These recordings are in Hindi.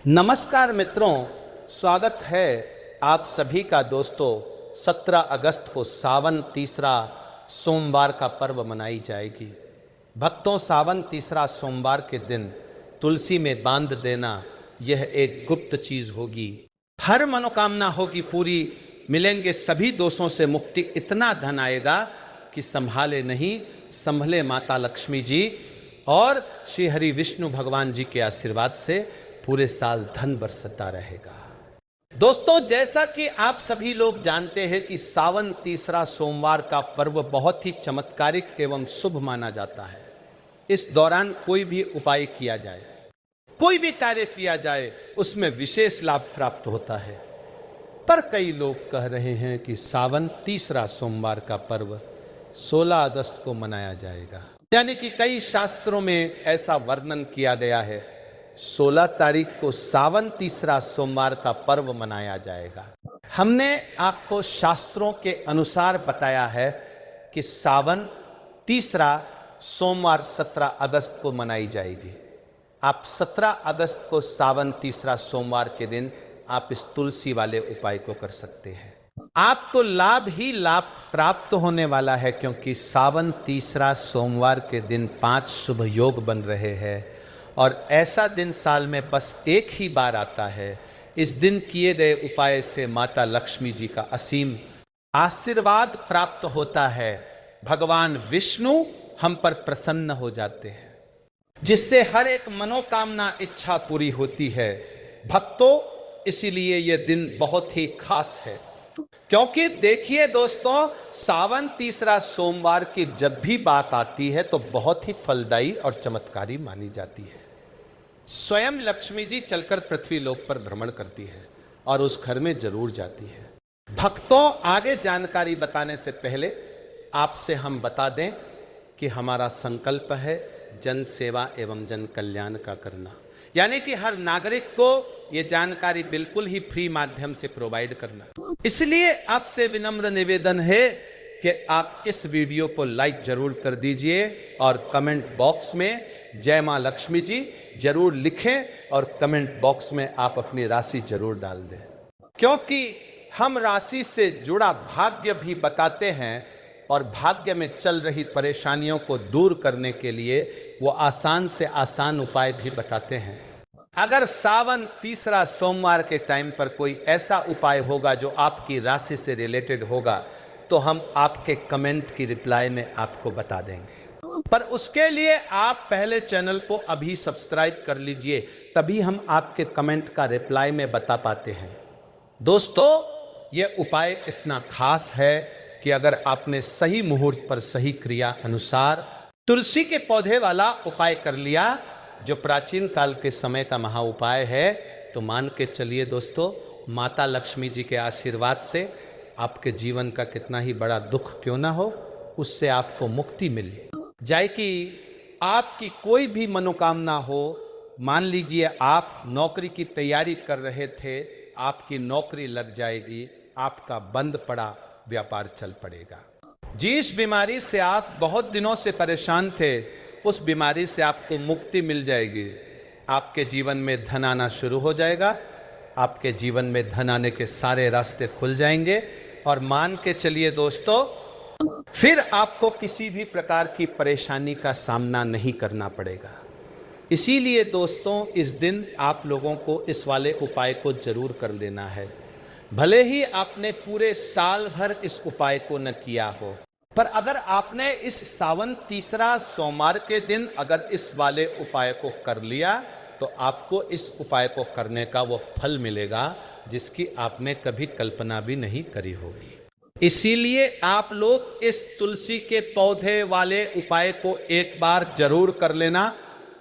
नमस्कार मित्रों, स्वागत है आप सभी का दोस्तों। 17 अगस्त को सावन तीसरा सोमवार का पर्व मनाई जाएगी। भक्तों, सावन तीसरा सोमवार के दिन तुलसी में बांध देना यह एक गुप्त चीज होगी। हर मनोकामना होगी पूरी, मिलेंगे सभी दोषों से मुक्ति, इतना धन आएगा कि संभाले नहीं संभले माता लक्ष्मी जी और श्री हरि विष्णु भगवान जी के आशीर्वाद से पूरे साल धन बरसता रहेगा। दोस्तों, जैसा कि आप सभी लोग जानते हैं कि सावन तीसरा सोमवार का पर्व बहुत ही चमत्कारिक एवं शुभ माना जाता है। इस दौरान कोई भी उपाय किया जाए, कोई भी कार्य किया जाए, उसमें विशेष लाभ प्राप्त होता है। पर कई लोग कह रहे हैं कि सावन तीसरा सोमवार का पर्व 16 अगस्त को मनाया जाएगा, यानी कि कई शास्त्रों में ऐसा वर्णन किया गया है 16 तारीख को सावन तीसरा सोमवार का पर्व मनाया जाएगा। हमने आपको शास्त्रों के अनुसार बताया है कि सावन तीसरा सोमवार 17 अगस्त को मनाई जाएगी। आप 17 अगस्त को सावन तीसरा सोमवार के दिन आप इस तुलसी वाले उपाय को कर सकते हैं। आपको लाभ ही लाभ प्राप्त होने वाला है, क्योंकि सावन तीसरा सोमवार के दिन 5 शुभ योग बन रहे हैं और ऐसा दिन साल में बस एक ही बार आता है। इस दिन किए गए उपाय से माता लक्ष्मी जी का असीम आशीर्वाद प्राप्त होता है। भगवान विष्णु हम पर प्रसन्न हो जाते हैं, जिससे हर एक मनोकामना इच्छा पूरी होती है। भक्तों, इसीलिए यह दिन बहुत ही खास है, क्योंकि देखिए दोस्तों, सावन तीसरा सोमवार की जब भी बात आती है तो बहुत ही फलदायी और चमत्कारी मानी जाती है। स्वयं लक्ष्मी जी चलकर पृथ्वी लोक पर भ्रमण करती है और उस घर में जरूर जाती है। भक्तों, आगे जानकारी बताने से पहले आपसे हम बता दें कि हमारा संकल्प है जन सेवा एवं जन कल्याण का करना, यानी कि हर नागरिक को ये जानकारी बिल्कुल ही फ्री माध्यम से प्रोवाइड करना। इसलिए आपसे विनम्र निवेदन है कि आप इस वीडियो को लाइक जरूर कर दीजिए और कमेंट बॉक्स में जय मां लक्ष्मी जी जरूर लिखें और कमेंट बॉक्स में आप अपनी राशि जरूर डाल दें, क्योंकि हम राशि से जुड़ा भाग्य भी बताते हैं और भाग्य में चल रही परेशानियों को दूर करने के लिए वो आसान से आसान उपाय भी बताते हैं। अगर सावन तीसरा सोमवार के टाइम पर कोई ऐसा उपाय होगा जो आपकी राशि से रिलेटेड होगा तो हम आपके कमेंट की रिप्लाई में आपको बता देंगे। पर उसके लिए आप पहले चैनल को अभी सब्सक्राइब कर लीजिए, तभी हम आपके कमेंट का रिप्लाई में बता पाते हैं। दोस्तों, यह उपाय इतना खास है कि अगर आपने सही मुहूर्त पर सही क्रिया अनुसार तुलसी के पौधे वाला उपाय कर लिया, जो प्राचीन काल के समय का महा उपाय है, तो मान के चलिए दोस्तों, माता लक्ष्मी जी के आशीर्वाद से आपके जीवन का कितना ही बड़ा दुख क्यों ना हो, उससे आपको मुक्ति मिल जाए। कि आपकी कोई भी मनोकामना हो, मान लीजिए आप नौकरी की तैयारी कर रहे थे, आपकी नौकरी लग जाएगी, आपका बंद पड़ा व्यापार चल पड़ेगा। जिस बीमारी से आप बहुत दिनों से परेशान थे, उस बीमारी से आपको मुक्ति मिल जाएगी। आपके जीवन में धन आना शुरू हो जाएगा, आपके जीवन में धन आने के सारे रास्ते खुल जाएंगे और मान के चलिए दोस्तों, फिर आपको किसी भी प्रकार की परेशानी का सामना नहीं करना पड़ेगा। इसीलिए दोस्तों, इस दिन आप लोगों को इस वाले उपाय को जरूर कर लेना है। भले ही आपने पूरे साल भर इस उपाय को न किया हो, पर अगर आपने इस सावन तीसरा सोमवार के दिन अगर इस वाले उपाय को कर लिया तो आपको इस उपाय को करने का वो फल मिलेगा जिसकी आपने कभी कल्पना भी नहीं करी होगी। इसीलिए आप लोग इस तुलसी के पौधे वाले उपाय को एक बार जरूर कर लेना,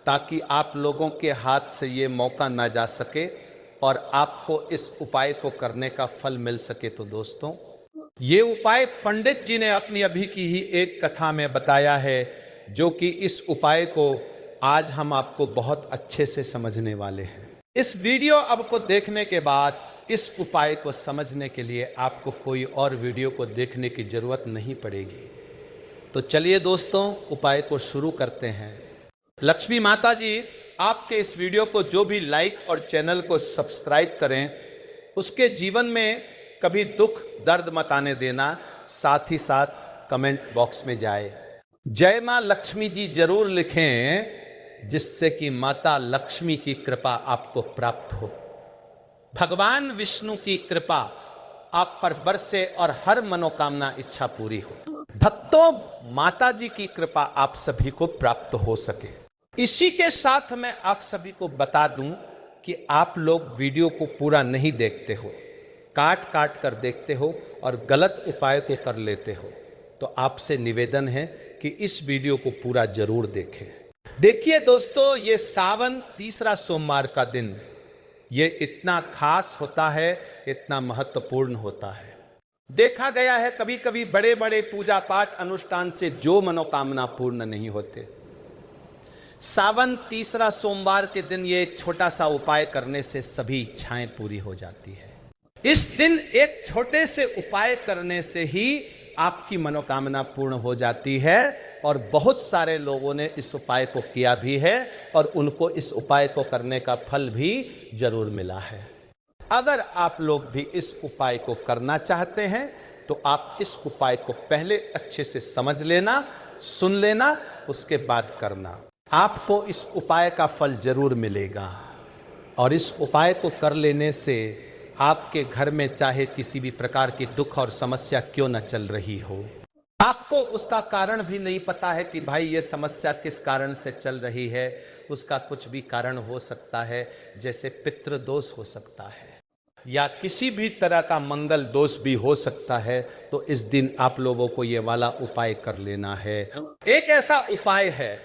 ताकि आप लोगों के हाथ से ये मौका ना जा सके और आपको इस उपाय को करने का फल मिल सके। तो दोस्तों, ये उपाय पंडित जी ने अपनी अभी की ही एक कथा में बताया है, जो कि इस उपाय को आज हम आपको बहुत अच्छे से समझने वाले हैं। इस वीडियो आपको देखने के बाद इस उपाय को समझने के लिए आपको कोई और वीडियो को देखने की जरूरत नहीं पड़ेगी। तो चलिए दोस्तों, उपाय को शुरू करते हैं। लक्ष्मी माता जी आपके इस वीडियो को जो भी लाइक और चैनल को सब्सक्राइब करें, उसके जीवन में कभी दुख दर्द मत आने देना। साथ ही साथ कमेंट बॉक्स में जाए जय मां लक्ष्मी जी जरूर लिखें, जिससे कि माता लक्ष्मी की कृपा आपको प्राप्त हो, भगवान विष्णु की कृपा आप पर बरसे और हर मनोकामना इच्छा पूरी हो। भक्तों, माता जी की कृपा आप सभी को प्राप्त हो सके। इसी के साथ मैं आप सभी को बता दूं कि आप लोग वीडियो को पूरा नहीं देखते हो, काट काट कर देखते हो और गलत उपाय को कर लेते हो। तो आपसे निवेदन है कि इस वीडियो को पूरा जरूर देखें। देखिए दोस्तों, ये सावन तीसरा सोमवार का दिन ये इतना खास होता है, इतना महत्वपूर्ण होता है। देखा गया है कभी कभी बड़े बड़े पूजा पाठ अनुष्ठान से जो मनोकामना पूर्ण नहीं होते, सावन तीसरा सोमवार के दिन ये एक छोटा सा उपाय करने से सभी इच्छाएं पूरी हो जाती है। इस दिन एक छोटे से उपाय करने से ही आपकी मनोकामना पूर्ण हो जाती है और बहुत सारे लोगों ने इस उपाय को किया भी है और उनको इस उपाय को करने का फल भी जरूर मिला है। अगर आप लोग भी इस उपाय को करना चाहते हैं तो आप इस उपाय को पहले अच्छे से समझ लेना, सुन लेना, उसके बाद करना। आपको इस उपाय का फल जरूर मिलेगा और इस उपाय को कर लेने से आपके घर में चाहे किसी भी प्रकार की दुख और समस्या क्यों न चल रही हो, आपको उसका कारण भी नहीं पता है कि भाई ये समस्या किस कारण से चल रही है, उसका कुछ भी कारण हो सकता है, जैसे पितृदोष हो सकता है या किसी भी तरह का मंगल दोष भी हो सकता है। तो इस दिन आप लोगों को ये वाला उपाय कर लेना है। एक ऐसा उपाय है,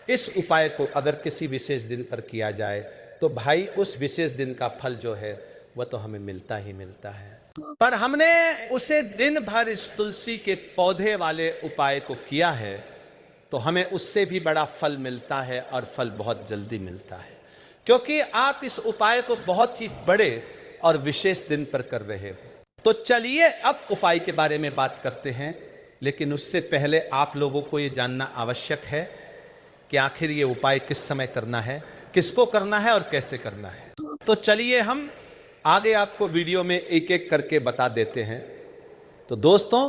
इस उपाय को अगर किसी विशेष दिन पर किया जाए तो भाई उस विशेष दिन का फल जो है वह तो हमें मिलता ही मिलता है। पर हमने उसे दिन भर इस तुलसी के पौधे वाले उपाय को किया है तो हमें उससे भी बड़ा फल मिलता है और फल बहुत जल्दी मिलता है, क्योंकि आप इस उपाय को बहुत ही बड़े और विशेष दिन पर कर रहे हो। तो चलिए अब उपाय के बारे में बात करते हैं, लेकिन उससे पहले आप लोगों को ये जानना आवश्यक है कि आखिर ये उपाय किस समय करना है, किसको करना है और कैसे करना है। तो चलिए हम आगे आपको वीडियो में एक एक करके बता देते हैं। तो दोस्तों,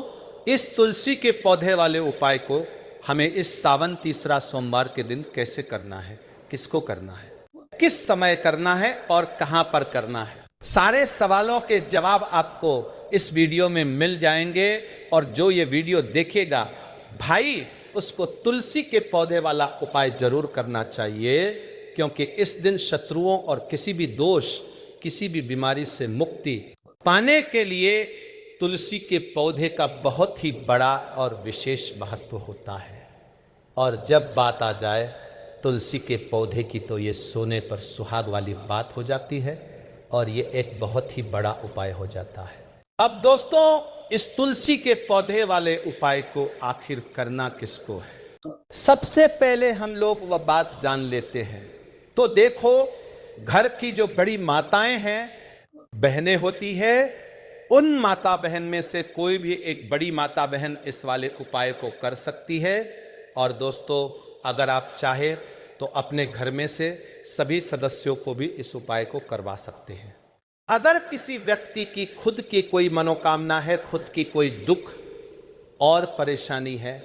इस तुलसी के पौधे वाले उपाय को हमें इस सावन तीसरा सोमवार के दिन कैसे करना है, किसको करना है, किस समय करना है और कहां पर करना है, सारे सवालों के जवाब आपको इस वीडियो में मिल जाएंगे। और जो ये वीडियो देखेगा भाई, उसको तुलसी के पौधे वाला उपाय जरूर करना चाहिए, क्योंकि इस दिन शत्रुओं और किसी भी दोष, किसी भी बीमारी से मुक्ति पाने के लिए तुलसी के पौधे का बहुत ही बड़ा और विशेष महत्व होता है। और जब बात आ जाए तुलसी के पौधे की तो ये सोने पर सुहाग वाली बात हो जाती है और ये एक बहुत ही बड़ा उपाय हो जाता है। अब दोस्तों, इस तुलसी के पौधे वाले उपाय को आखिर करना किसको है, सबसे पहले हम लोग वह बात जान लेते हैं। तो देखो, घर की जो बड़ी माताएं हैं, बहनें होती है, उन माता बहन में से कोई भी एक बड़ी माता बहन इस वाले उपाय को कर सकती है। और दोस्तों, अगर आप चाहे तो अपने घर में से सभी सदस्यों को भी इस उपाय को करवा सकते हैं। अगर किसी व्यक्ति की खुद की कोई मनोकामना है, खुद की कोई दुख और परेशानी है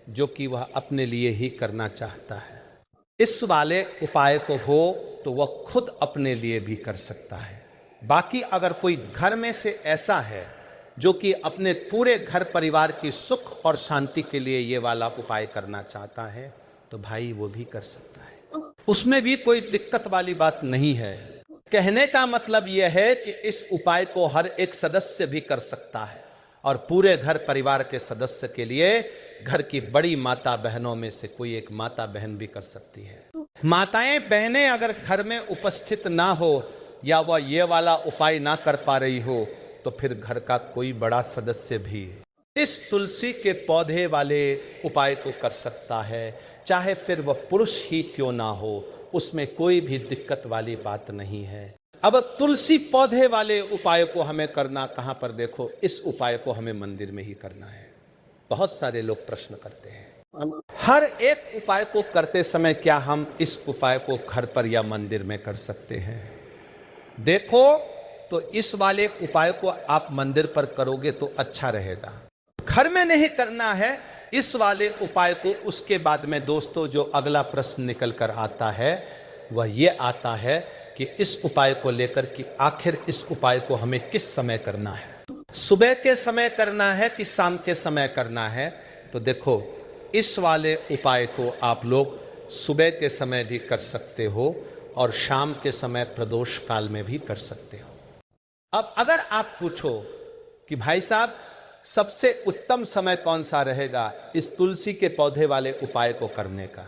जो कि वह अपने लिए ही करना चाहता है, इस वाले उपाय को हो तो वह खुद अपने लिए भी कर सकता है। बाकी अगर कोई घर में से ऐसा है जो कि अपने पूरे घर परिवार की सुख और शांति के लिए ये वाला उपाय करना चाहता है तो भाई वो भी कर सकता है, उसमें भी कोई दिक्कत वाली बात नहीं है। कहने का मतलब यह है कि इस उपाय को हर एक सदस्य भी कर सकता है और पूरे घर परिवार के सदस्य के लिए घर की बड़ी माता बहनों में से कोई एक माता बहन भी कर सकती है। माताएं बहनें अगर घर में उपस्थित ना हो या वह ये वाला उपाय ना कर पा रही हो तो फिर घर का कोई बड़ा सदस्य भी इस तुलसी के पौधे वाले उपाय को कर सकता है, चाहे फिर वह पुरुष ही क्यों ना हो, उसमें कोई भी दिक्कत वाली बात नहीं है। अब तुलसी पौधे वाले उपाय को हमें करना कहाँ पर, देखो इस उपाय को हमें मंदिर में ही करना है। बहुत सारे लोग प्रश्न करते हैं हर एक उपाय को करते समय क्या हम इस उपाय को घर पर या मंदिर में कर सकते हैं? देखो, तो इस वाले उपाय को आप मंदिर पर करोगे तो अच्छा रहेगा। घर में नहीं करना है इस वाले उपाय को। उसके बाद में दोस्तों जो अगला प्रश्न निकल कर आता है वह ये आता है कि इस उपाय को लेकर कि आखिर इस उपाय को हमें किस समय करना है, सुबह के समय करना है कि शाम के समय करना है? तो देखो, इस वाले उपाय को आप लोग सुबह के समय भी कर सकते हो और शाम के समय प्रदोष काल में भी कर सकते हो। अब अगर आप पूछो कि भाई साहब सबसे उत्तम समय कौन सा रहेगा इस तुलसी के पौधे वाले उपाय को करने का,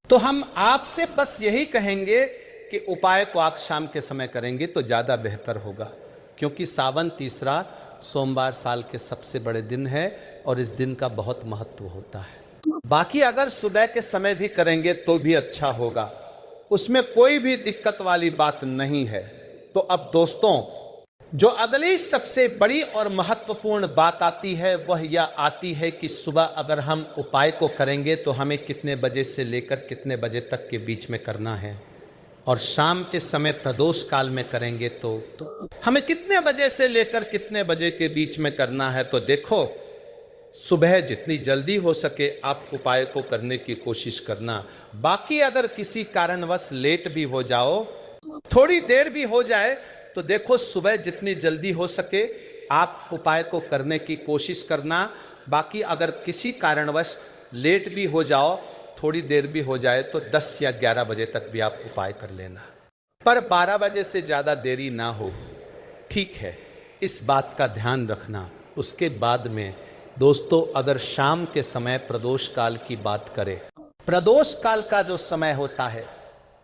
तो हम आपसे बस यही कहेंगे कि उपाय को आप शाम के समय करेंगे तो ज़्यादा बेहतर होगा, क्योंकि सावन तीसरा सोमवार साल के सबसे बड़े दिन है और इस दिन का बहुत महत्व होता है। बाकी अगर सुबह के समय भी करेंगे तो भी अच्छा होगा, उसमें कोई भी दिक्कत वाली बात नहीं है। तो अब दोस्तों, जो अगली सबसे बड़ी और महत्वपूर्ण बात आती है वह यह आती है कि सुबह अगर हम उपाय को करेंगे तो हमें कितने बजे से लेकर कितने बजे तक के बीच में करना है, और शाम के समय प्रदोष काल में करेंगे तो हमें कितने बजे से लेकर कितने बजे के बीच में करना है। तो देखो, सुबह जितनी जल्दी हो सके आप उपाय को करने की कोशिश करना। बाकी अगर किसी कारणवश लेट भी हो जाओ, थोड़ी देर भी हो जाए, तो देखो सुबह जितनी जल्दी हो सके आप उपाय को करने की कोशिश करना। बाकी अगर किसी कारणवश लेट भी हो जाओ, थोड़ी देर भी हो जाए, तो 10 या 11 बजे तक भी आप उपाय कर लेना, पर 12 बजे से ज़्यादा देरी ना हो, ठीक है? इस बात का ध्यान रखना। उसके बाद में दोस्तों, अगर शाम के समय प्रदोष काल की बात करें, प्रदोष काल का जो समय होता है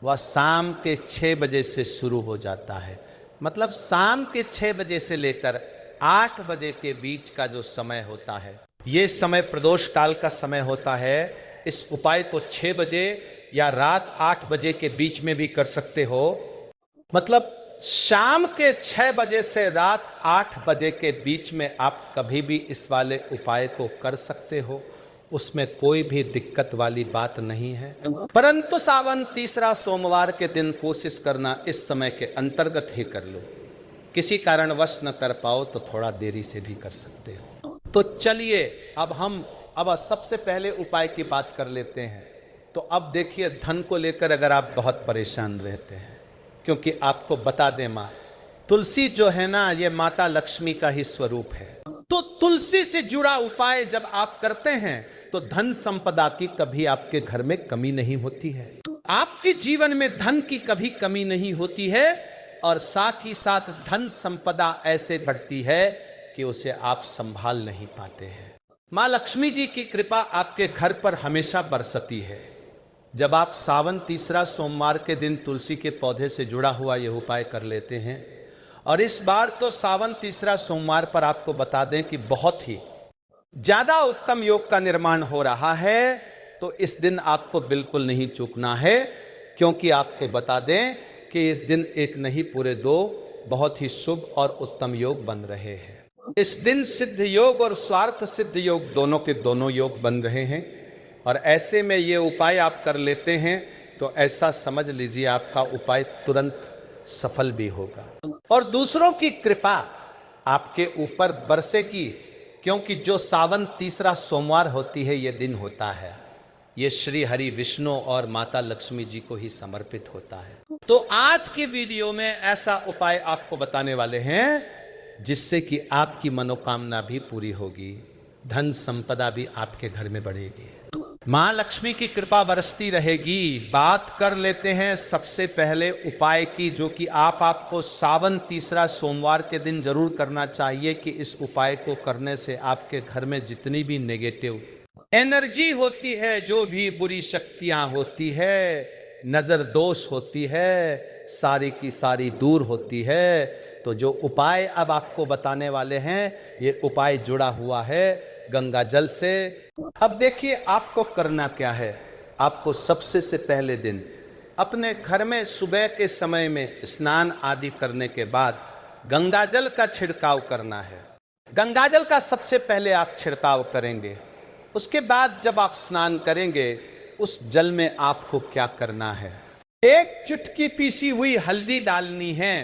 वह शाम के 6 बजे से शुरू हो जाता है। मतलब शाम के 6 बजे से लेकर 8 बजे के बीच का जो समय होता है, ये समय प्रदोष काल का समय होता है। इस उपाय को 6 बजे या रात 8 बजे के बीच में भी कर सकते हो। मतलब शाम के 6 बजे से रात 8 बजे के बीच में आप कभी भी इस वाले उपाय को कर सकते हो, उसमें कोई भी दिक्कत वाली बात नहीं है। परंतु सावन तीसरा सोमवार के दिन कोशिश करना इस समय के अंतर्गत ही कर लो। किसी कारणवश न कर पाओ तो थोड़ा देरी से भी कर सकते हो। तो चलिए अब सबसे पहले उपाय की बात कर लेते हैं। तो अब देखिए, धन को लेकर अगर आप बहुत परेशान रहते हैं, क्योंकि आपको बता दें माँ तुलसी जो है ना, ये माता लक्ष्मी का ही स्वरूप है। तो तुलसी से जुड़ा उपाय जब आप करते हैं तो धन संपदा की कभी आपके घर में कमी नहीं होती है, आपके जीवन में धन की कभी कमी नहीं होती है, और साथ ही साथ धन संपदा ऐसे बढ़ती है कि उसे आप संभाल नहीं पाते हैं। माँ लक्ष्मी जी की कृपा आपके घर पर हमेशा बरसती है। जब आप सावन तीसरा सोमवार के दिन तुलसी के पौधे से जुड़ा हुआ यह उपाय कर लेते हैं, और इस बार तो सावन तीसरा सोमवार पर आपको बता दें कि बहुत ही ज्यादा उत्तम योग का निर्माण हो रहा है, तो इस दिन आपको बिल्कुल नहीं चूकना है, क्योंकि आपको बता दें कि इस दिन एक नहीं पूरे 2 बहुत ही शुभ और उत्तम योग बन रहे हैं। इस दिन सिद्ध योग और स्वार्थ सिद्ध योग दोनों के दोनों योग बन रहे हैं, और ऐसे में ये उपाय आप कर लेते हैं तो ऐसा समझ लीजिए आपका उपाय तुरंत सफल भी होगा और दूसरों की कृपा आपके ऊपर बरसेगी, क्योंकि जो सावन तीसरा सोमवार होती है ये दिन होता है, ये श्री हरि विष्णु और माता लक्ष्मी जी को ही समर्पित होता है। तो आज की वीडियो में ऐसा उपाय आपको बताने वाले हैं जिससे कि आपकी मनोकामना भी पूरी होगी, धन संपदा भी आपके घर में बढ़ेगी, माँ लक्ष्मी की कृपा बरसती रहेगी। बात कर लेते हैं सबसे पहले उपाय की, जो कि आपको सावन तीसरा सोमवार के दिन जरूर करना चाहिए कि इस उपाय को करने से आपके घर में जितनी भी नेगेटिव एनर्जी होती है, जो भी बुरी शक्तियां होती है, नजर दोष होती है, सारी की सारी दूर होती है। तो जो उपाय अब आपको बताने वाले हैं, ये उपाय जुड़ा हुआ है गंगा जल से। अब देखिए आपको करना क्या है। आपको सबसे से पहले दिन अपने घर में सुबह के समय में स्नान आदि करने के बाद गंगा जल का छिड़काव करना है। गंगा जल का सबसे पहले आप छिड़काव करेंगे, उसके बाद जब आप स्नान करेंगे, उस जल में आपको क्या करना है? एक चुटकी पीसी हुई हल्दी डालनी है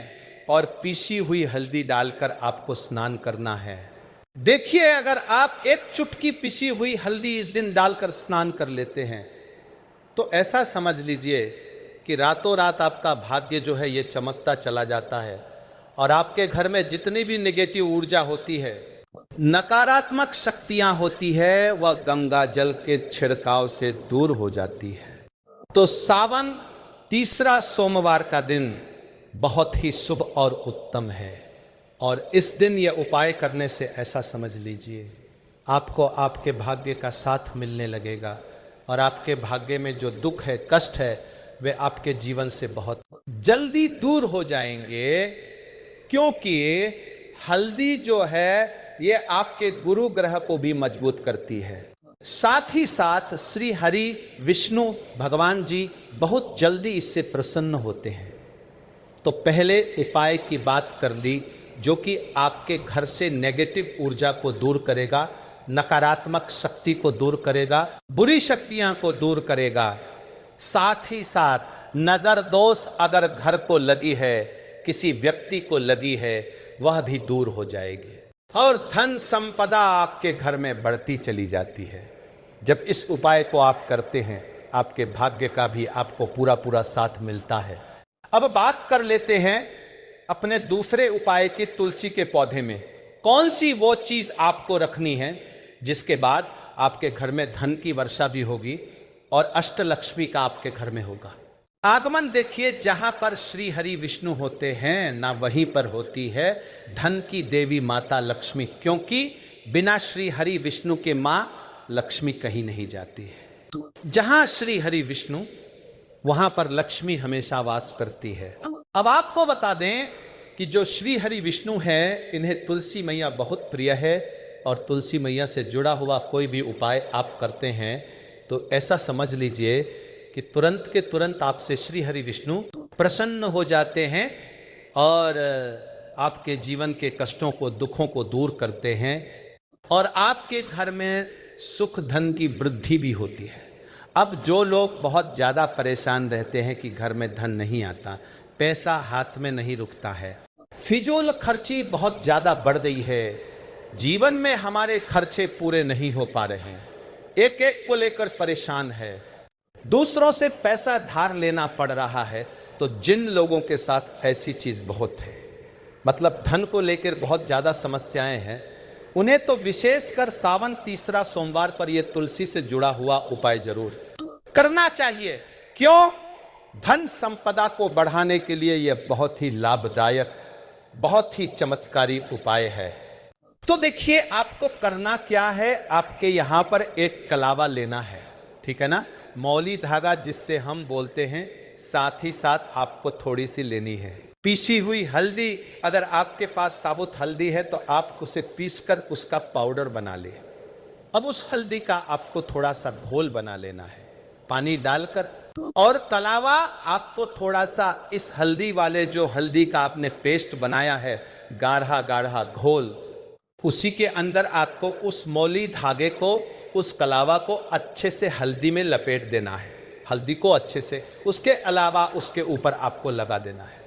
और पीसी हुई हल्दी डालकर आपको स्नान करना है। देखिए, अगर आप एक चुटकी पीसी हुई हल्दी इस दिन डालकर स्नान कर लेते हैं तो ऐसा समझ लीजिए कि रातों रात आपका भाग्य जो है ये चमकता चला जाता है और आपके घर में जितनी भी नेगेटिव ऊर्जा होती है, नकारात्मक शक्तियां होती है, वह गंगा जल के छिड़काव से दूर हो जाती है। तो सावन तीसरा सोमवार का दिन बहुत ही शुभ और उत्तम है और इस दिन यह उपाय करने से ऐसा समझ लीजिए आपको आपके भाग्य का साथ मिलने लगेगा और आपके भाग्य में जो दुख है, कष्ट है, वे आपके जीवन से बहुत जल्दी दूर हो जाएंगे, क्योंकि हल्दी जो है ये आपके गुरु ग्रह को भी मजबूत करती है। साथ ही साथ श्री हरि विष्णु भगवान जी बहुत जल्दी इससे प्रसन्न होते हैं। तो पहले उपाय की बात कर ली जो कि आपके घर से नेगेटिव ऊर्जा को दूर करेगा, नकारात्मक शक्ति को दूर करेगा, बुरी शक्तियां को दूर करेगा। साथ ही साथ नजर दोष अगर घर को लगी है, किसी व्यक्ति को लगी है, वह भी दूर हो जाएगी और धन संपदा आपके घर में बढ़ती चली जाती है। जब इस उपाय को आप करते हैं, आपके भाग्य का भी आपको पूरा पूरा साथ मिलता है। अब बात कर लेते हैं अपने दूसरे उपाय की, तुलसी के पौधे में कौन सी वो चीज आपको रखनी है जिसके बाद आपके घर में धन की वर्षा भी होगी और अष्टलक्ष्मी का आपके घर में होगा। आगमन देखिए, जहां पर श्री हरि विष्णु होते हैं ना वहीं पर होती है धन की देवी माता लक्ष्मी, क्योंकि बिना श्री हरि विष्णु के मां लक्ष्मी कहीं नहीं जाती है। जहां श्री हरि विष्णु वहां पर लक्ष्मी हमेशा वास करती है। अब आपको बता दें कि जो श्री हरि विष्णु है, इन्हें तुलसी मैया बहुत प्रिय है और तुलसी मैया से जुड़ा हुआ कोई भी उपाय आप करते हैं तो ऐसा समझ लीजिए कि तुरंत के तुरंत आपसे श्री हरि विष्णु प्रसन्न हो जाते हैं और आपके जीवन के कष्टों को, दुखों को दूर करते हैं और आपके घर में सुख धन की वृद्धि भी होती है। अब जो लोग बहुत ज़्यादा परेशान रहते हैं कि घर में धन नहीं आता, पैसा हाथ में नहीं रुकता है, फिजूल खर्ची बहुत ज़्यादा बढ़ गई है, जीवन में हमारे खर्चे पूरे नहीं हो पा रहे हैं, एक एक को लेकर परेशान है, दूसरों से पैसा धार लेना पड़ रहा है, तो जिन लोगों के साथ ऐसी चीज़ बहुत है, मतलब धन को लेकर बहुत ज़्यादा समस्याएं हैं, उन्हें तो विशेषकर सावन तीसरा सोमवार पर यह तुलसी से जुड़ा हुआ उपाय जरूर करना चाहिए। क्यों? धन संपदा को बढ़ाने के लिए यह बहुत ही लाभदायक, बहुत ही चमत्कारी उपाय है। तो देखिए, आपको करना क्या है, आपके यहां पर एक कलावा लेना है, ठीक है ना, मौली धागा जिससे हम बोलते हैं, साथ ही साथ आपको थोड़ी सी लेनी है पीसी हुई हल्दी। अगर आपके पास साबुत हल्दी है तो आप उसे पीसकर उसका पाउडर बना ले। अब उस हल्दी का आपको थोड़ा सा घोल बना लेना है पानी डालकर, और तलावा आपको थोड़ा सा इस हल्दी वाले, जो हल्दी का आपने पेस्ट बनाया है, गाढ़ा गाढ़ा घोल, उसी के अंदर आपको उस मौली धागे को, उस कलावा को अच्छे से हल्दी में लपेट देना है, हल्दी को अच्छे से, उसके अलावा उसके ऊपर आपको लगा देना है।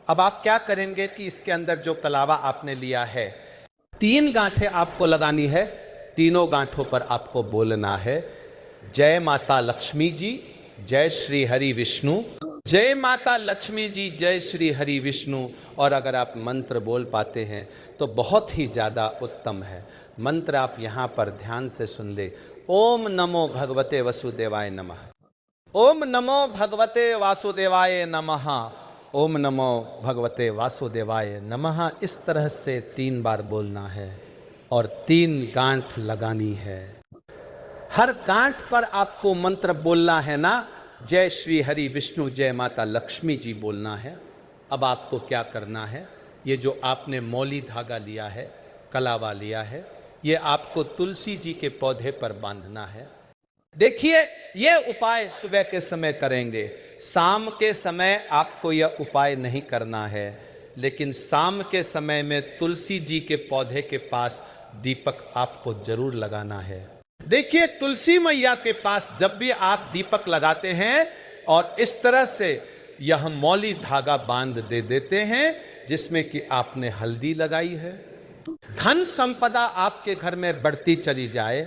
अब आप क्या करेंगे कि इसके अंदर जो कलावा आपने लिया है, 3 गांठें आपको लगानी है, तीनों गांठों पर आपको बोलना है, जय माता लक्ष्मी जी, जय श्री हरि विष्णु, जय माता लक्ष्मी जी, जय श्री हरि विष्णु। और अगर आप मंत्र बोल पाते हैं तो बहुत ही ज़्यादा उत्तम है। मंत्र आप यहाँ पर ध्यान से सुन ले। ओम नमो भगवते वसुदेवाय नमः, ओम नमो भगवते वासुदेवाय नमः, ओम नमो भगवते वासुदेवाय नमः। इस तरह से 3 बार बोलना है और 3 गांठ लगानी है। हर गांठ पर आपको मंत्र बोलना है ना, जय श्री हरि विष्णु, जय माता लक्ष्मी जी बोलना है। अब आपको क्या करना है, ये जो आपने मौली धागा लिया है, कलावा लिया है, ये आपको तुलसी जी के पौधे पर बांधना है। देखिए, ये उपाय सुबह के समय करेंगे, शाम के समय आपको यह उपाय नहीं करना है, लेकिन शाम के समय में तुलसी जी के पौधे के पास दीपक आपको जरूर लगाना है। देखिए, तुलसी मैया के पास जब भी आप दीपक लगाते हैं और इस तरह से यह मौली धागा बांध दे देते हैं जिसमें कि आपने हल्दी लगाई है, धन संपदा आपके घर में बढ़ती चली जाए।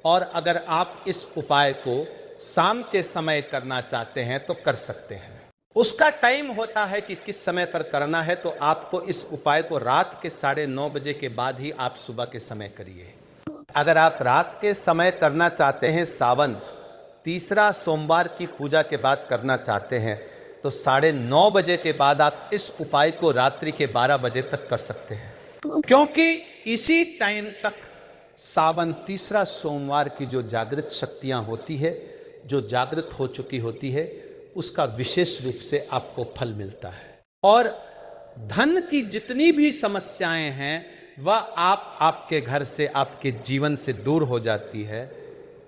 और अगर आप इस उपाय को शाम के समय करना चाहते हैं तो कर सकते हैं। उसका टाइम होता है कि किस समय पर करना है, तो आपको इस उपाय को रात के 9:30 बजे के बाद ही आप सुबह के समय करिए। अगर आप रात के समय करना चाहते हैं, सावन तीसरा सोमवार की पूजा के बाद करना चाहते हैं, तो 9:30 बजे के बाद आप इस उपाय को रात्रि के 12 बजे तक कर सकते हैं, क्योंकि इसी टाइम तक सावन तीसरा सोमवार की जो जागृत शक्तियां होती है, जो जागृत हो चुकी होती है, उसका विशेष रूप से आपको फल मिलता है। और धन की जितनी भी समस्याएं हैं वह आपके घर से, आपके जीवन से दूर हो जाती है।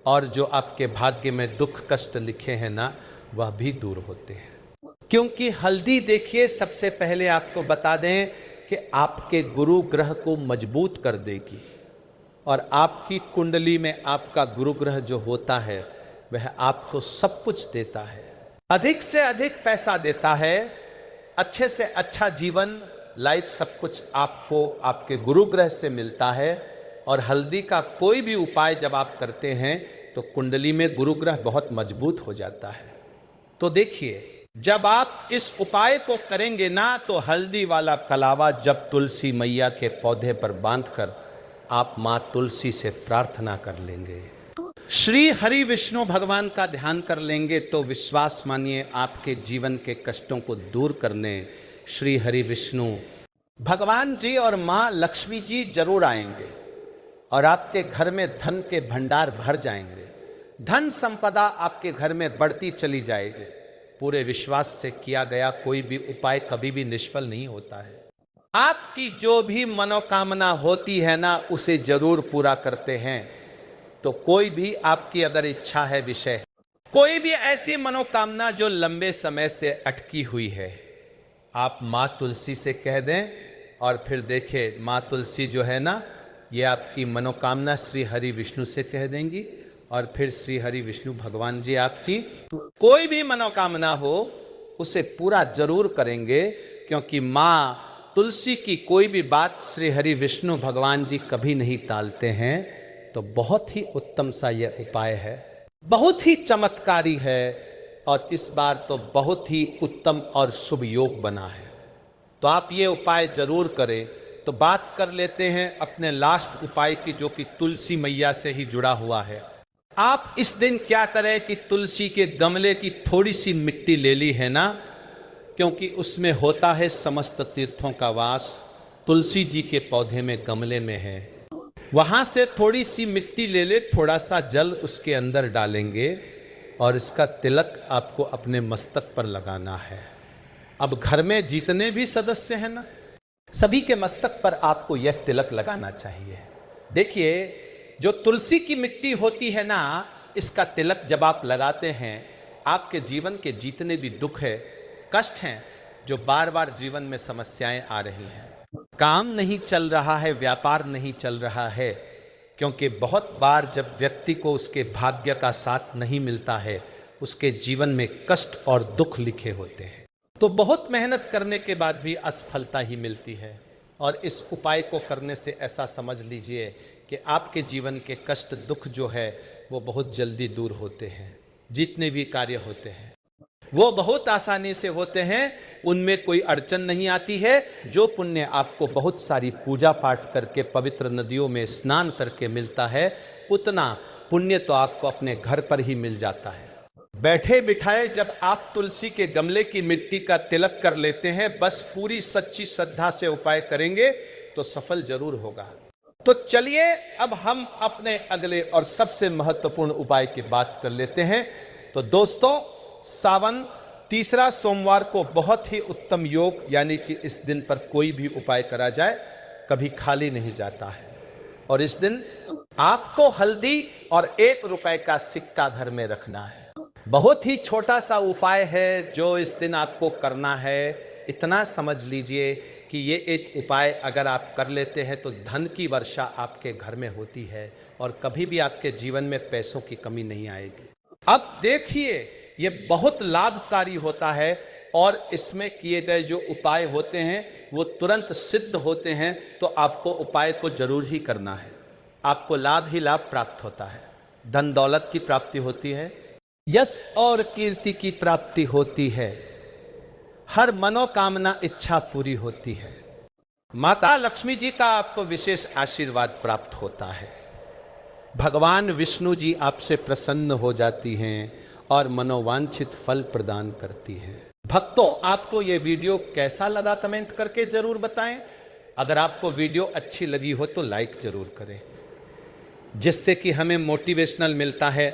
और जो आपके भाग्य में दुख कष्ट लिखे हैं ना, वह भी दूर होते हैं। क्योंकि हल्दी, देखिए, सबसे पहले आपको बता दें कि आपके गुरु ग्रह को मजबूत कर देगी। और आपकी कुंडली में आपका गुरु ग्रह जो होता है वह आपको सब कुछ देता है, अधिक से अधिक पैसा देता है, अच्छे से अच्छा जीवन, लाइफ, सब कुछ आपको आपके गुरु ग्रह से मिलता है। और हल्दी का कोई भी उपाय जब आप करते हैं तो कुंडली में गुरु ग्रह बहुत मजबूत हो जाता है। तो देखिए, जब आप इस उपाय को करेंगे ना, तो हल्दी वाला कलावा जब तुलसी मैया के पौधे पर बांधकर आप माँ तुलसी से प्रार्थना कर लेंगे, श्री हरि विष्णु भगवान का ध्यान कर लेंगे, तो विश्वास मानिए आपके जीवन के कष्टों को दूर करने श्री हरि विष्णु भगवान जी और माँ लक्ष्मी जी जरूर आएंगे और आपके घर में धन के भंडार भर जाएंगे। धन संपदा आपके घर में बढ़ती चली जाएगी। पूरे विश्वास से किया गया कोई भी उपाय कभी भी निष्फल नहीं होता है। आपकी जो भी मनोकामना होती है ना, उसे जरूर पूरा करते हैं। तो कोई भी आपकी अगर इच्छा है, विषय, कोई भी ऐसी मनोकामना जो लंबे समय से अटकी हुई है, आप माँ तुलसी से कह दें और फिर देखिए, माँ तुलसी जो है ना, ये आपकी मनोकामना श्री हरि विष्णु से कह देंगी और फिर श्री हरि विष्णु भगवान जी आपकी कोई भी मनोकामना हो उसे पूरा जरूर करेंगे। क्योंकि माँ तुलसी की कोई भी बात श्री हरि विष्णु भगवान जी कभी नहीं टालते हैं। तो बहुत ही उत्तम सा यह उपाय है, बहुत ही चमत्कारी है और इस बार तो बहुत ही उत्तम और शुभ योग बना है। तो आप ये उपाय जरूर करें। तो बात कर लेते हैं अपने लास्ट उपाय की, जो कि तुलसी मैया से ही जुड़ा हुआ है। आप इस दिन क्या करें कि तुलसी के गमले की थोड़ी सी मिट्टी ले ली है ना, क्योंकि उसमें होता है समस्त तीर्थों का वास। तुलसी जी के पौधे में, गमले में है, वहां से थोड़ी सी मिट्टी ले ले, थोड़ा सा जल उसके अंदर डालेंगे और इसका तिलक आपको अपने मस्तक पर लगाना है। अब घर में जितने भी सदस्य हैं ना, सभी के मस्तक पर आपको यह तिलक लगाना चाहिए। देखिए, जो तुलसी की मिट्टी होती है ना, इसका तिलक जब आप लगाते हैं, आपके जीवन के जितने भी दुख है, कष्ट हैं, जो बार बार जीवन में समस्याएं आ रही हैं, काम नहीं चल रहा है, व्यापार नहीं चल रहा है, क्योंकि बहुत बार जब व्यक्ति को उसके भाग्य का साथ नहीं मिलता है, उसके जीवन में कष्ट और दुख लिखे होते हैं। तो बहुत मेहनत करने के बाद भी असफलता ही मिलती है। और इस उपाय को करने से ऐसा समझ लीजिए कि आपके जीवन के कष्ट दुख जो है वो बहुत जल्दी दूर होते हैं। जितने भी कार्य होते हैं वो बहुत आसानी से होते हैं, उनमें कोई अड़चन नहीं आती है। जो पुण्य आपको बहुत सारी पूजा पाठ करके, पवित्र नदियों में स्नान करके मिलता है, उतना पुण्य तो आपको अपने घर पर ही मिल जाता है। बैठे बिठाए जब आप तुलसी के गमले की मिट्टी का तिलक कर लेते हैं, बस पूरी सच्ची श्रद्धा से उपाय करेंगे तो सफल जरूर होगा। तो चलिए अब हम अपने अगले और सबसे महत्वपूर्ण उपाय की बात कर लेते हैं। तो दोस्तों, सावन तीसरा सोमवार को बहुत ही उत्तम योग, यानी कि इस दिन पर कोई भी उपाय करा जाए कभी खाली नहीं जाता है। और इस दिन आपको हल्दी और 1 रुपए का सिक्का घर में रखना है। बहुत ही छोटा सा उपाय है जो इस दिन आपको करना है। इतना समझ लीजिए कि ये एक उपाय अगर आप कर लेते हैं तो धन की वर्षा आपके घर में होती है और कभी भी आपके जीवन में पैसों की कमी नहीं आएगी। अब देखिए, ये बहुत लाभकारी होता है और इसमें किए गए जो उपाय होते हैं वो तुरंत सिद्ध होते हैं, तो आपको उपाय को जरूर ही करना है। आपको लाभ ही लाभ प्राप्त होता है, धन दौलत की प्राप्ति होती है, यश और कीर्ति की प्राप्ति होती है, हर मनोकामना इच्छा पूरी होती है। माता लक्ष्मी जी का आपको विशेष आशीर्वाद प्राप्त होता है। भगवान विष्णु जी आपसे प्रसन्न हो जाती हैं और मनोवांछित फल प्रदान करती हैं। भक्तों, आपको ये वीडियो कैसा लगा कमेंट करके जरूर बताएं। अगर आपको वीडियो अच्छी लगी हो तो लाइक जरूर करें, जिससे कि हमें मोटिवेशनल मिलता है।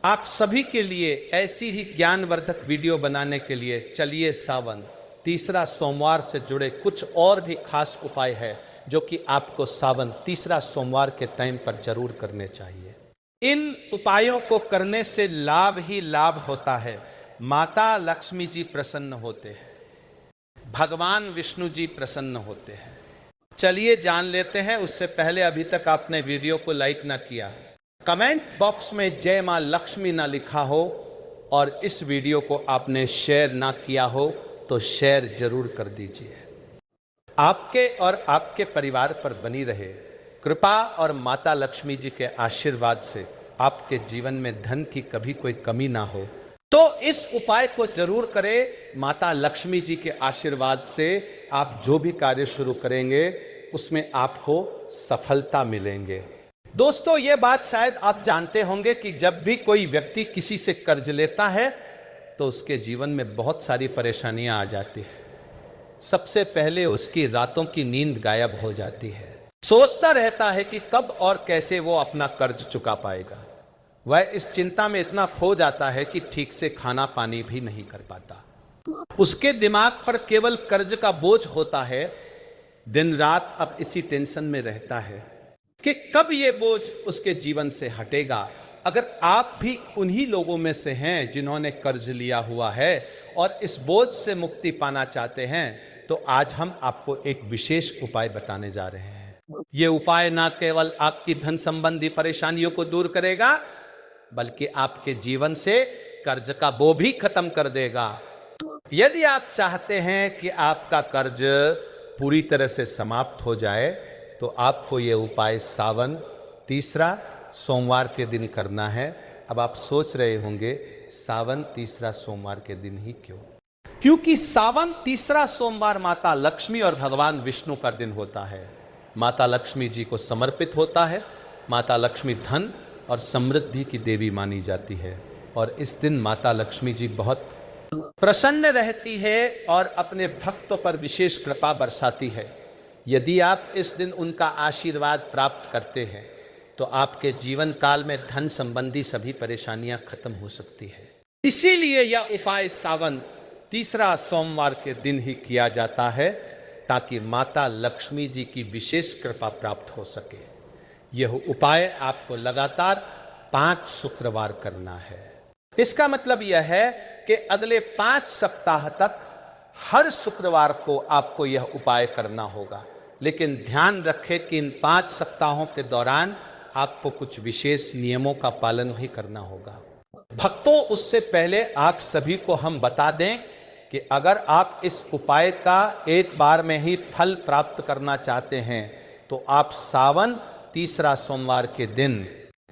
आप सभी के लिए ऐसी ही ज्ञानवर्धक वीडियो बनाने के लिए चलिए सावन तीसरा सोमवार से जुड़े कुछ और भी खास उपाय है जो कि आपको सावन तीसरा सोमवार के टाइम पर जरूर करने चाहिए। इन उपायों को करने से लाभ ही लाभ होता है। माता लक्ष्मी जी प्रसन्न होते हैं, भगवान विष्णु जी प्रसन्न होते हैं। चलिए जान लेते हैं। उससे पहले अभी तक आपने वीडियो को लाइक ना किया, कमेंट बॉक्स में जय मां लक्ष्मी ना लिखा हो और इस वीडियो को आपने शेयर ना किया हो तो शेयर जरूर कर दीजिए। आपके और आपके परिवार पर बनी रहे कृपा और माता लक्ष्मी जी के आशीर्वाद से आपके जीवन में धन की कभी कोई कमी ना हो, तो इस उपाय को जरूर करें। माता लक्ष्मी जी के आशीर्वाद से आप जो भी कार्य शुरू करेंगे उसमें आपको सफलता मिलेंगे। दोस्तों, ये बात शायद आप जानते होंगे कि जब भी कोई व्यक्ति किसी से कर्ज लेता है तो उसके जीवन में बहुत सारी परेशानियां आ जाती है। सबसे पहले उसकी रातों की नींद गायब हो जाती है। सोचता रहता है कि कब और कैसे वो अपना कर्ज चुका पाएगा। वह इस चिंता में इतना खो जाता है कि ठीक से खाना पानी भी नहीं कर पाता। उसके दिमाग पर केवल कर्ज का बोझ होता है। दिन रात अब इसी टेंशन में रहता है कि कब ये बोझ उसके जीवन से हटेगा। अगर आप भी उन्हीं लोगों में से हैं जिन्होंने कर्ज लिया हुआ है और इस बोझ से मुक्ति पाना चाहते हैं, तो आज हम आपको एक विशेष उपाय बताने जा रहे हैं। ये उपाय ना केवल आपकी धन संबंधी परेशानियों को दूर करेगा, बल्कि आपके जीवन से कर्ज का बोझ भी खत्म कर देगा। यदि आप चाहते हैं कि आपका कर्ज पूरी तरह से समाप्त हो जाए, तो आपको ये उपाय सावन तीसरा सोमवार के दिन करना है। अब आप सोच रहे होंगे सावन तीसरा सोमवार के दिन ही क्यों? क्योंकि सावन तीसरा सोमवार माता लक्ष्मी और भगवान विष्णु का दिन होता है। माता लक्ष्मी जी को समर्पित होता है। माता लक्ष्मी धन और समृद्धि की देवी मानी जाती है और इस दिन माता लक्ष्मी जी बहुत प्रसन्न रहती है और अपने भक्तों पर विशेष कृपा बरसाती है। यदि आप इस दिन उनका आशीर्वाद प्राप्त करते हैं तो आपके जीवन काल में धन संबंधी सभी परेशानियां खत्म हो सकती है। इसीलिए यह उपाय सावन तीसरा सोमवार के दिन ही किया जाता है, ताकि माता लक्ष्मी जी की विशेष कृपा प्राप्त हो सके। यह उपाय आपको लगातार 5 शुक्रवार करना है। इसका मतलब यह है कि अगले 5 सप्ताह तक हर शुक्रवार को आपको यह उपाय करना होगा। लेकिन ध्यान रखें कि इन 5 सप्ताहों के दौरान आपको कुछ विशेष नियमों का पालन भी करना होगा। भक्तों, उससे पहले आप सभी को हम बता दें कि अगर आप इस उपाय का एक बार में ही फल प्राप्त करना चाहते हैं तो आप सावन तीसरा सोमवार के दिन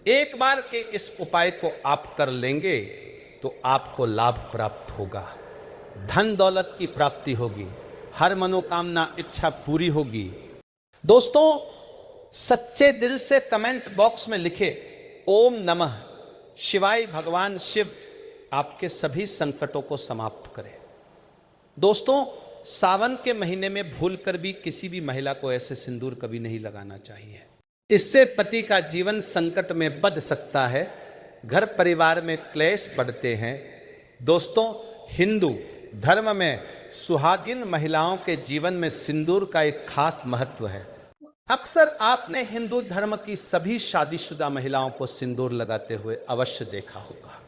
एक बार के इस उपाय को आप कर लेंगे तो आपको लाभ प्राप्त होगा, धन दौलत की प्राप्ति होगी, हर मनोकामना इच्छा पूरी होगी। दोस्तों, सच्चे दिल से कमेंट बॉक्स में लिखे ओम नमः शिवाय, भगवान शिव आपके सभी संकटों को समाप्त करें। दोस्तों, सावन के महीने में भूलकर भी किसी भी महिला को ऐसे सिंदूर कभी नहीं लगाना चाहिए। इससे पति का जीवन संकट में बंध सकता है, घर परिवार में क्लेश बढ़ते हैं। दोस्तों, हिंदू धर्म में सुहागिन महिलाओं के जीवन में सिंदूर का एक खास महत्व है। अक्सर आपने हिंदू धर्म की सभी शादीशुदा महिलाओं को सिंदूर लगाते हुए अवश्य देखा होगा।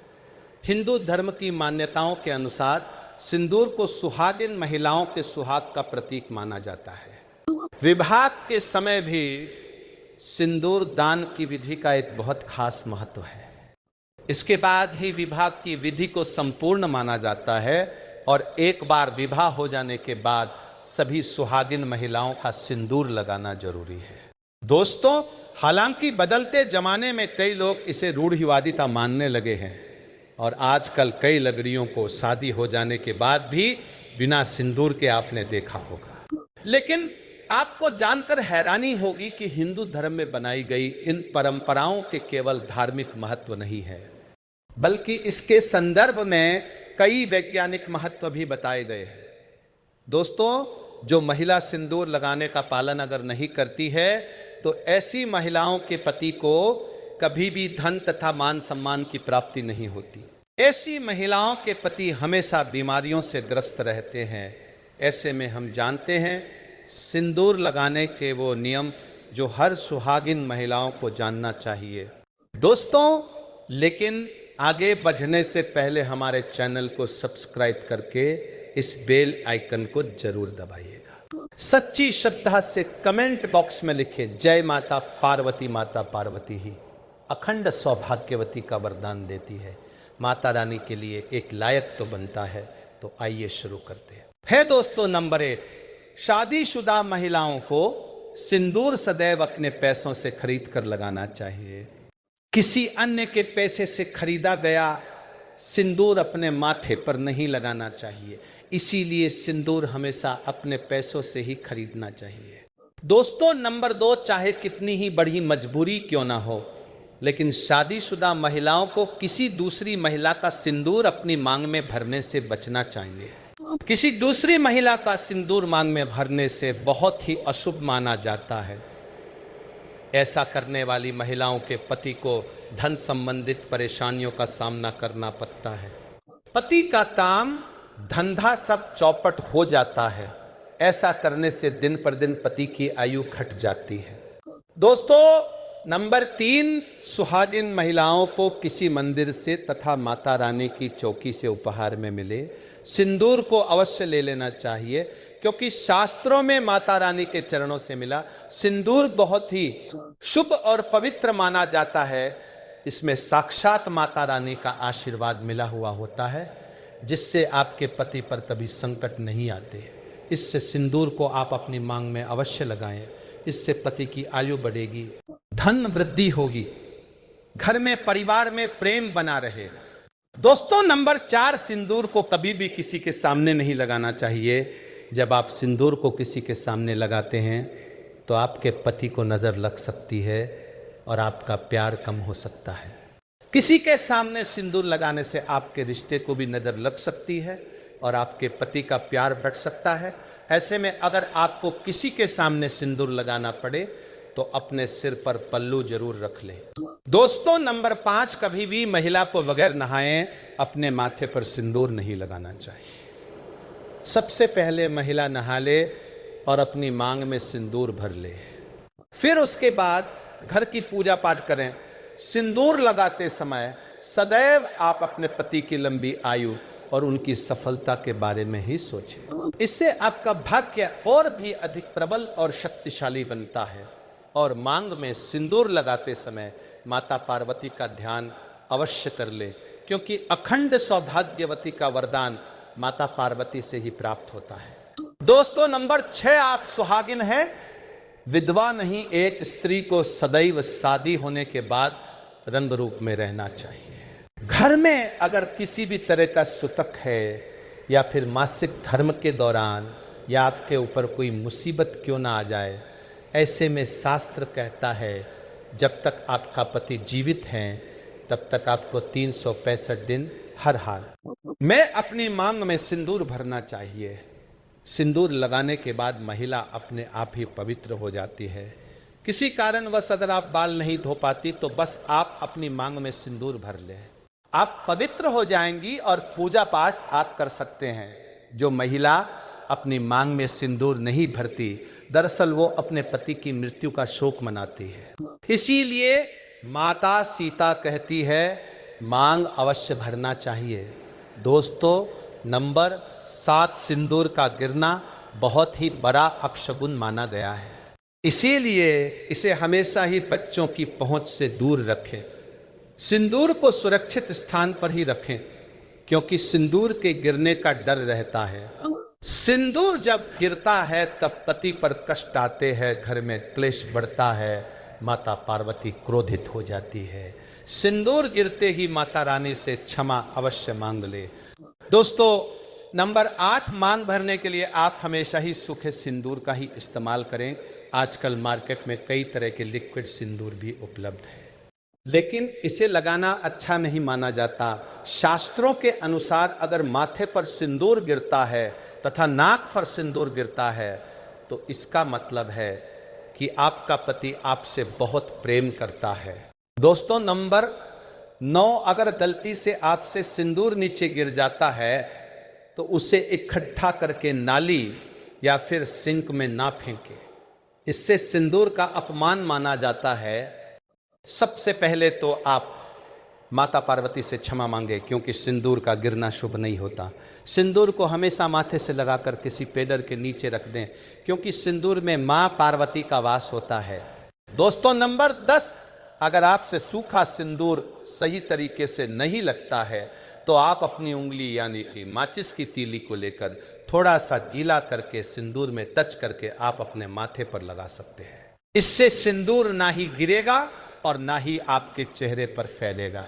हिंदू धर्म की मान्यताओं के अनुसार सिंदूर को सुहागिन महिलाओं के सुहाग का प्रतीक माना जाता है। विवाह के समय भी सिंदूर दान की विधि का एक बहुत खास महत्व है। इसके बाद ही विवाह की विधि को संपूर्ण माना जाता है और एक बार विवाह हो जाने के बाद सभी सुहागिन महिलाओं का सिंदूर लगाना जरूरी है। दोस्तों, हालांकि बदलते जमाने में कई लोग इसे रूढ़िवादिता मानने लगे हैं और आजकल कई लगड़ियों को शादी हो जाने के बाद भी बिना सिंदूर के आपने देखा होगा। लेकिन आपको जानकर हैरानी होगी कि हिंदू धर्म में बनाई गई इन परंपराओं के केवल धार्मिक महत्व नहीं है, बल्कि इसके संदर्भ में कई वैज्ञानिक महत्व भी बताए गए हैं। दोस्तों, जो महिला सिंदूर लगाने का पालन अगर नहीं करती है तो ऐसी महिलाओं के पति को कभी भी धन तथा मान सम्मान की प्राप्ति नहीं होती। ऐसी महिलाओं के पति हमेशा बीमारियों से ग्रस्त रहते हैं। ऐसे में हम जानते हैं सिंदूर लगाने के वो नियम जो हर सुहागिन महिलाओं को जानना चाहिए। दोस्तों, लेकिन आगे बढ़ने से पहले हमारे चैनल को सब्सक्राइब करके इस बेल आइकन को जरूर दबाइएगा। सच्ची श्रद्धा से कमेंट बॉक्स में लिखें, जय माता पार्वती, माता पार्वती ही अखंड सौभाग्यवती का वरदान देती है। माता रानी के लिए एक लायक तो बनता है। तो आइए शुरू करते हैं। है दोस्तों, नंबर 1, शादीशुदा महिलाओं को सिंदूर सदैव अपने पैसों से खरीद कर लगाना चाहिए। किसी अन्य के पैसे से खरीदा गया सिंदूर अपने माथे पर नहीं लगाना चाहिए। इसीलिए सिंदूर हमेशा अपने पैसों से ही खरीदना चाहिए। दोस्तों, नंबर 2, चाहे कितनी ही बड़ी मजबूरी क्यों ना हो, लेकिन शादीशुदा महिलाओं को किसी दूसरी महिला का सिंदूर अपनी मांग में भरने से बचना चाहिए। किसी दूसरी महिला का सिंदूर मांग में भरने से बहुत ही अशुभ माना जाता है। ऐसा करने वाली महिलाओं के पति को धन संबंधित परेशानियों का सामना करना पड़ता है। पति का काम धंधा सब चौपट हो जाता है। ऐसा करने से दिन पर दिन पति की आयु घट जाती है। दोस्तों, नंबर 3, सुहागिन महिलाओं को किसी मंदिर से तथा माता रानी की चौकी से उपहार में मिले सिंदूर को अवश्य ले लेना चाहिए, क्योंकि शास्त्रों में माता रानी के चरणों से मिला सिंदूर बहुत ही शुभ और पवित्र माना जाता है। इसमें साक्षात माता रानी का आशीर्वाद मिला हुआ होता है, जिससे आपके पति पर कभी संकट नहीं आते। इससे सिंदूर को आप अपनी मांग में अवश्य लगाएं। इससे पति की आयु बढ़ेगी, धन वृद्धि होगी, घर में परिवार में प्रेम बना रहेगा। दोस्तों, नंबर 4, सिंदूर को कभी भी किसी के सामने नहीं लगाना चाहिए। जब आप सिंदूर को किसी के सामने लगाते हैं तो आपके पति को नज़र लग सकती है और आपका प्यार कम हो सकता है। किसी के सामने सिंदूर लगाने से आपके रिश्ते को भी नज़र लग सकती है और आपके पति का प्यार बढ़ सकता है। ऐसे में अगर आपको किसी के सामने सिंदूर लगाना पड़े तो अपने सिर पर पल्लू जरूर रख लें। दोस्तों, नंबर 5, कभी भी महिला को बगैर नहाए अपने माथे पर सिंदूर नहीं लगाना चाहिए। सबसे पहले महिला नहा ले और अपनी मांग में सिंदूर भर ले, फिर उसके बाद घर की पूजा पाठ करें। सिंदूर लगाते समय सदैव आप अपने पति की लंबी आयु और उनकी सफलता के बारे में ही सोचें। इससे आपका भाग्य और भी अधिक प्रबल और शक्तिशाली बनता है। और मांग में सिंदूर लगाते समय माता पार्वती का ध्यान अवश्य कर ले, क्योंकि अखंड सौभाग्यवती का वरदान माता पार्वती से ही प्राप्त होता है। दोस्तों, नंबर 6, आप सुहागिन हैं, विधवा नहीं। एक स्त्री को सदैव शादी होने के बाद रंग रूप में रहना चाहिए। घर में अगर किसी भी तरह का सूतक है या फिर मासिक धर्म के दौरान या आपके ऊपर कोई मुसीबत क्यों ना आ जाए, ऐसे में शास्त्र कहता है जब तक आपका पति जीवित हैं तब तक आपको 365 दिन हर हाल में अपनी मांग में सिंदूर भरना चाहिए। सिंदूर लगाने के बाद महिला अपने आप ही पवित्र हो जाती है। किसी कारणवश अगर आप बाल नहीं धो पाती तो बस आप अपनी मांग में सिंदूर भर लें, आप पवित्र हो जाएंगी और पूजा पाठ आप कर सकते हैं। जो महिला अपनी मांग में सिंदूर नहीं भरती, दरअसल वो अपने पति की मृत्यु का शोक मनाती है। इसीलिए माता सीता कहती है मांग अवश्य भरना चाहिए। दोस्तों, नंबर 7, सिंदूर का गिरना बहुत ही बड़ा अपशगुन माना गया है, इसीलिए इसे हमेशा ही बच्चों की पहुंच से दूर रखें। सिंदूर को सुरक्षित स्थान पर ही रखें, क्योंकि सिंदूर के गिरने का डर रहता है। सिंदूर जब गिरता है तब पति पर कष्ट आते हैं, घर में क्लेश बढ़ता है, माता पार्वती क्रोधित हो जाती है। सिंदूर गिरते ही माता रानी से क्षमा अवश्य मांग ले। दोस्तों, नंबर 8, मांग भरने के लिए आप हमेशा ही सूखे सिंदूर का ही इस्तेमाल करें। आजकल मार्केट में कई तरह के लिक्विड सिंदूर भी उपलब्ध है, लेकिन इसे लगाना अच्छा नहीं माना जाता। शास्त्रों के अनुसार अगर माथे पर सिंदूर गिरता है तथा नाक पर सिंदूर गिरता है तो इसका मतलब है कि आपका पति आपसे बहुत प्रेम करता है। दोस्तों, नंबर 9, अगर गलती से आपसे सिंदूर नीचे गिर जाता है तो उसे इकट्ठा करके नाली या फिर सिंक में ना फेंके, इससे सिंदूर का अपमान माना जाता है। सबसे पहले तो आप माता पार्वती से क्षमा मांगे, क्योंकि सिंदूर का गिरना शुभ नहीं होता। सिंदूर को हमेशा माथे से लगाकर किसी पेडर के नीचे रख दें, क्योंकि सिंदूर में मां पार्वती का वास होता है। दोस्तों, नंबर 10, अगर आपसे सूखा सिंदूर सही तरीके से नहीं लगता है तो आप अपनी उंगली यानी कि माचिस की तीली को लेकर थोड़ा सा गीला करके सिंदूर में टच करके आप अपने माथे पर लगा सकते हैं। इससे सिंदूर ना ही गिरेगा और ना ही आपके चेहरे पर फैलेगा।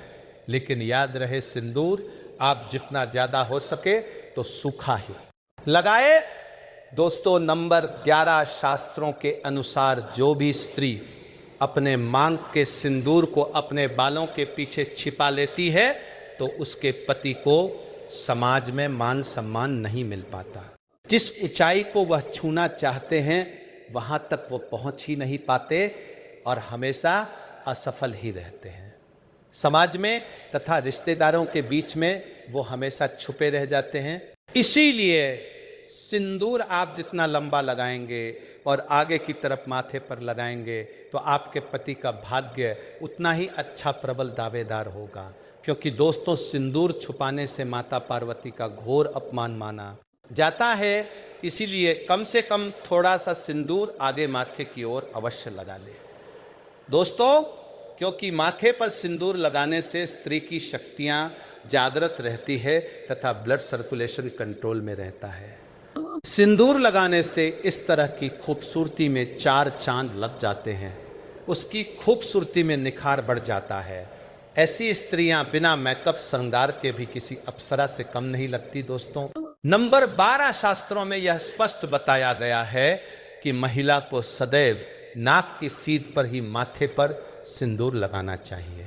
लेकिन याद रहे, सिंदूर आप जितना ज्यादा हो सके तो सूखा ही लगाए। दोस्तों, नंबर 11, शास्त्रों के अनुसार जो भी स्त्री अपने मांग के सिंदूर को अपने बालों के पीछे छिपा लेती है तो उसके पति को समाज में मान सम्मान नहीं मिल पाता। जिस ऊंचाई को वह छूना चाहते हैं वहां तक वो पहुंच ही नहीं पाते और हमेशा असफल ही रहते हैं। समाज में तथा रिश्तेदारों के बीच में वो हमेशा छुपे रह जाते हैं। इसीलिए सिंदूर आप जितना लंबा लगाएंगे और आगे की तरफ माथे पर लगाएंगे तो आपके पति का भाग्य उतना ही अच्छा प्रबल दावेदार होगा। क्योंकि दोस्तों, सिंदूर छुपाने से माता पार्वती का घोर अपमान माना जाता है, इसीलिए कम से कम थोड़ा सा सिंदूर आगे माथे की ओर अवश्य लगा ले। दोस्तों, क्योंकि माथे पर सिंदूर लगाने से स्त्री की शक्तियां जागृत रहती है तथा ब्लड सर्कुलेशन कंट्रोल में रहता है। सिंदूर लगाने से इस तरह की खूबसूरती में 4 चांद लग जाते हैं, उसकी खूबसूरती में निखार बढ़ जाता है। ऐसी स्त्रियां बिना मेकअप श्रृंगार के भी किसी अप्सरा से कम नहीं लगती। दोस्तों, नंबर 12, शास्त्रों में यह स्पष्ट बताया गया है कि महिला को सदैव नाक की सीध पर ही माथे पर सिंदूर लगाना चाहिए।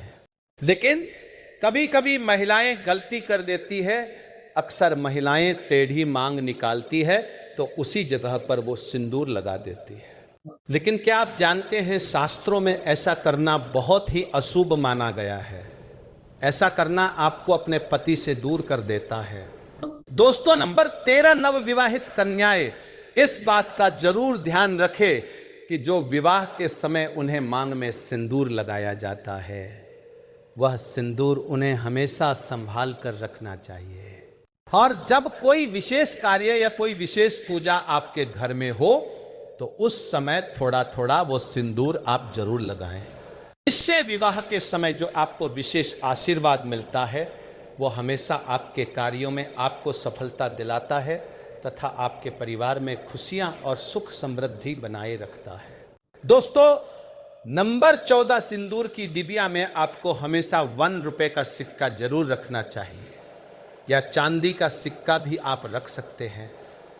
लेकिन कभी कभी महिलाएं गलती कर देती है। अक्सर महिलाएं टेढ़ी मांग निकालती है तो उसी जगह पर वो सिंदूर लगा देती है। लेकिन क्या आप जानते हैं, शास्त्रों में ऐसा करना बहुत ही अशुभ माना गया है। ऐसा करना आपको अपने पति से दूर कर देता है। दोस्तों, नंबर 13, नवविवाहित कन्याएं इस बात का जरूर ध्यान रखें कि जो विवाह के समय उन्हें मांग में सिंदूर लगाया जाता है वह सिंदूर उन्हें हमेशा संभाल कर रखना चाहिए। और जब कोई विशेष कार्य या कोई विशेष पूजा आपके घर में हो तो उस समय थोड़ा थोड़ा वो सिंदूर आप जरूर लगाएं। इससे विवाह के समय जो आपको विशेष आशीर्वाद मिलता है वो हमेशा आपके कार्यों में आपको सफलता दिलाता है तथा आपके परिवार में खुशियां और सुख समृद्धि बनाए रखता है। दोस्तों, नंबर 14, सिंदूर की डिबिया में आपको हमेशा 1 रुपए का सिक्का जरूर रखना चाहिए, या चांदी का सिक्का भी आप रख सकते हैं।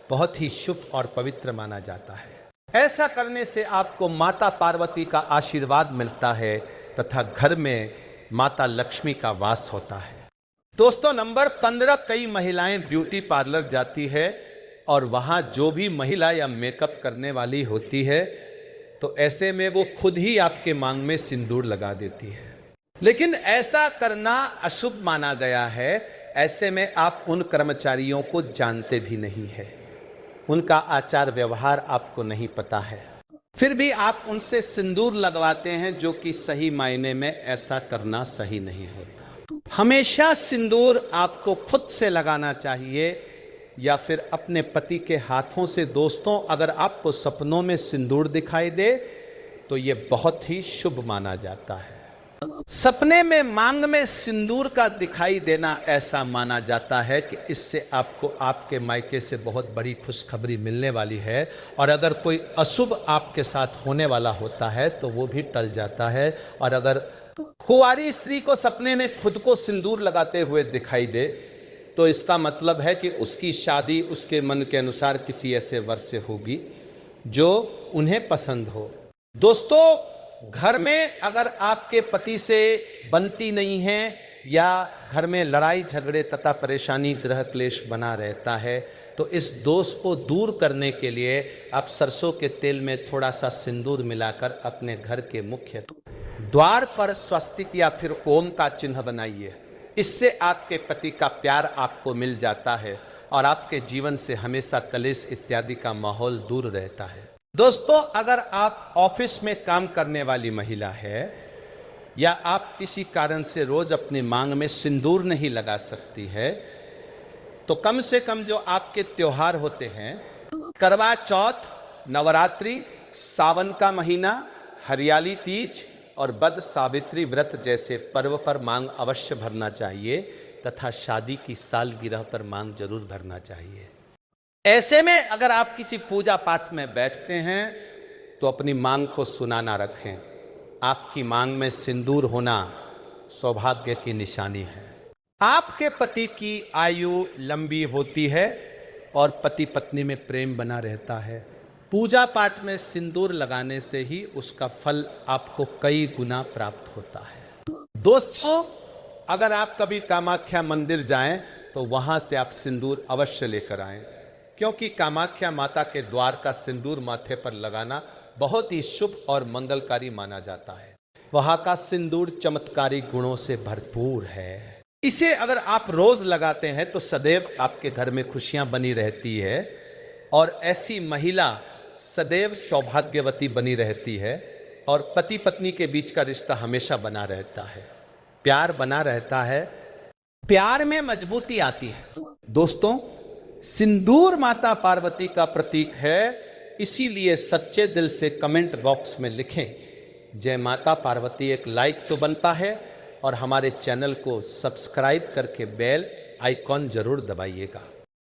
बहुत ही शुभ और पवित्र माना जाता है। ऐसा करने से आपको माता पार्वती का आशीर्वाद मिलता है तथा घर में माता लक्ष्मी का वास होता है। दोस्तों, नंबर 15, कई महिलाएं ब्यूटी पार्लर जाती है और वहां जो भी महिला या मेकअप करने वाली होती है तो ऐसे में वो खुद ही आपके मांग में सिंदूर लगा देती है। लेकिन ऐसा करना अशुभ माना गया है। ऐसे में आप उन कर्मचारियों को जानते भी नहीं है, उनका आचार व्यवहार आपको नहीं पता है, फिर भी आप उनसे सिंदूर लगवाते हैं, जो कि सही मायने में ऐसा करना सही नहीं होता। हमेशा सिंदूर आपको खुद से लगाना चाहिए या फिर अपने पति के हाथों से। दोस्तों, अगर आपको सपनों में सिंदूर दिखाई दे तो ये बहुत ही शुभ माना जाता है। सपने में मांग में सिंदूर का दिखाई देना ऐसा माना जाता है कि इससे आपको आपके मायके से बहुत बड़ी खुशखबरी मिलने वाली है, और अगर कोई अशुभ आपके साथ होने वाला होता है तो वो भी टल जाता है। और अगर कुंवारी स्त्री को सपने में खुद को सिंदूर लगाते हुए दिखाई दे तो इसका मतलब है कि उसकी शादी उसके मन के अनुसार किसी ऐसे वर से होगी जो उन्हें पसंद हो। दोस्तों, घर में अगर आपके पति से बनती नहीं है या घर में लड़ाई झगड़े तथा परेशानी ग्रह क्लेश बना रहता है तो इस दोष को दूर करने के लिए आप सरसों के तेल में थोड़ा सा सिंदूर मिलाकर अपने घर के मुख्य द्वार पर स्वस्तिक या फिर ओम का चिन्ह बनाइए। इससे आपके पति का प्यार आपको मिल जाता है और आपके जीवन से हमेशा कलेश इत्यादि का माहौल दूर रहता है। दोस्तों, अगर आप ऑफिस में काम करने वाली महिला है या आप किसी कारण से रोज अपनी मांग में सिंदूर नहीं लगा सकती है तो कम से कम जो आपके त्योहार होते हैं, करवा चौथ, नवरात्रि, सावन का महीना, हरियाली तीज और बद सावित्री व्रत जैसे पर्व पर मांग अवश्य भरना चाहिए तथा शादी की सालगिरह पर मांग जरूर भरना चाहिए। ऐसे में अगर आप किसी पूजा पाठ में बैठते हैं तो अपनी मांग को सुना ना रखें। आपकी मांग में सिंदूर होना सौभाग्य की निशानी है। आपके पति की आयु लंबी होती है और पति पत्नी में प्रेम बना रहता है। पूजा पाठ में सिंदूर लगाने से ही उसका फल आपको कई गुना प्राप्त होता है। दोस्तों, अगर आप कभी कामाख्या मंदिर जाएं तो वहां से आप सिंदूर अवश्य लेकर आएं, क्योंकि कामाख्या माता के द्वार का सिंदूर माथे पर लगाना बहुत ही शुभ और मंगलकारी माना जाता है। वहां का सिंदूर चमत्कारी गुणों से भरपूर है। इसे अगर आप रोज लगाते हैं तो सदैव आपके घर में खुशियां बनी रहती है और ऐसी महिला सदैव सौभाग्यवती बनी रहती है और पति पत्नी के बीच का रिश्ता हमेशा बना रहता है, प्यार बना रहता है, प्यार में मजबूती आती है। दोस्तों, सिंदूर माता पार्वती का प्रतीक है, इसीलिए सच्चे दिल से कमेंट बॉक्स में लिखें जय माता पार्वती। एक लाइक तो बनता है और हमारे चैनल को सब्सक्राइब करके बेल आइकॉन जरूर दबाइएगा।